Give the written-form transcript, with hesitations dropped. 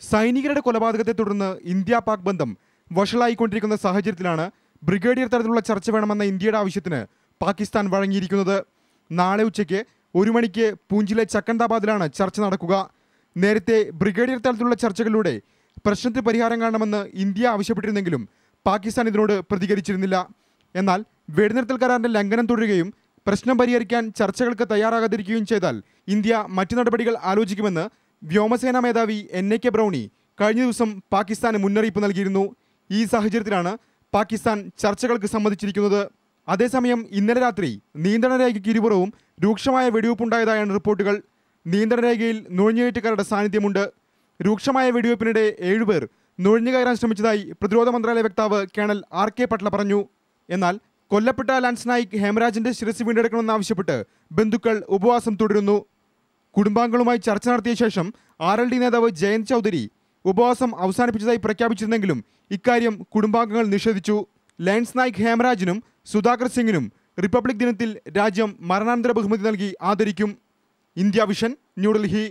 സൈനികരുടെ കൊലപാതകത്തെ തുടർന്ന് ഇന്ത്യ പാക് ബന്ധം വഷളായിക്കൊണ്ടിരിക്കുന്ന സാഹചര്യത്തിലാണ് ബ്രിഗേഡിയർ തലത്തിലുള്ള ചർച്ച വേണമെന്ന ഇന്ത്യയുടെ ആവശ്യത്തിന് പാകിസ്ഥാൻ വഴങ്ങിയിരിക്കുന്നത്. നാളെ ഉച്ചയ്ക്ക് 1 മണിക്ക് പൂഞ്ചിലെ ചക്കന്താബാദിലാണ് ചർച്ച നടക്കുക. നേരത്തെ ബ്രിഗേഡിയർ തലത്തിലുള്ള ചർച്ചകളിലൂടെ പ്രശ്നത്തിന് പരിഹാരം കാണണമെന്ന് ഇന്ത്യ ആവശ്യപ്പെട്ടിരുന്നെങ്കിലും പാകിസ്ഥാൻ ഇതിനോട് പ്രതികരിച്ചിരുന്നില്ല. എന്നാൽ വെടിനിർത്തൽ കരാറിന്റെ ലംഘനം തുടരുകയും പ്രശ്നം പരിഹരിക്കാൻ ചർച്ചകൾക്ക് തയ്യാറാകാതിരിക്കുകയും ചെയ്താൽ ഇന്ത്യ മറ്റു നടപടികൾ ആലോചിക്കുമെന്ന് വ്യോമസേനാ മേധാവി NAK ബ്രൗണി കഴിഞ്ഞ ദിവസം പാകിസ്ഥാന് മുന്നറിയിപ്പ് നൽകിയിരുന്നു. ഈ സാഹചര്യത്തിലാണ് പാകിസ്ഥാൻ ചർച്ചകൾക്ക് സമ്മതിച്ചിരിക്കുന്നത്. അതേസമയം ഇന്നലെ രാത്രി നിയന്ത്രണ രേഖയ്ക്ക് ഇരുപുറവും രൂക്ഷമായ വെടിവെപ്പുണ്ടായതായാണ് റിപ്പോർട്ടുകൾ. നിയന്ത്രണ രേഖയിൽ നുഴഞ്ഞുകയറ്റക്കാരുടെ സാന്നിധ്യമുണ്ട്. രൂക്ഷമായ വെടിവെപ്പിനിടെ 7 പേർ നുഴഞ്ഞുകയറാൻ ശ്രമിച്ചതായി പ്രതിരോധ മന്ത്രാലയ വക്താവ് കേണൽ RK പട്ല പറഞ്ഞു. എന്നാൽ കൊല്ലപ്പെട്ട ലാൻസ് നായിക് ഹേമരാജിന്റെ ശിരസ് വീണ്ടെടുക്കണമെന്നാവശ്യപ്പെട്ട് ബന്ധുക്കൾ ഉപവാസം തുടരുന്നു. കുടുംബാംഗങ്ങളുമായി ചർച്ച നടത്തിയ ശേഷം RLD നേതാവ് ജയന്ത് ചൗധരി ഉപവാസം അവസാനിപ്പിച്ചതായി പ്രഖ്യാപിച്ചിരുന്നെങ്കിലും ഇക്കാര്യം കുടുംബാംഗങ്ങൾ നിഷേധിച്ചു. ലാൻസ് നായിക് ഹേമരാജിനും സുധാകർ സിംഗിനും റിപ്പബ്ലിക് ദിനത്തിൽ രാജ്യം മരണാനന്തര ബഹുമതി നൽകി ആദരിക്കും. India vision, New Delhi.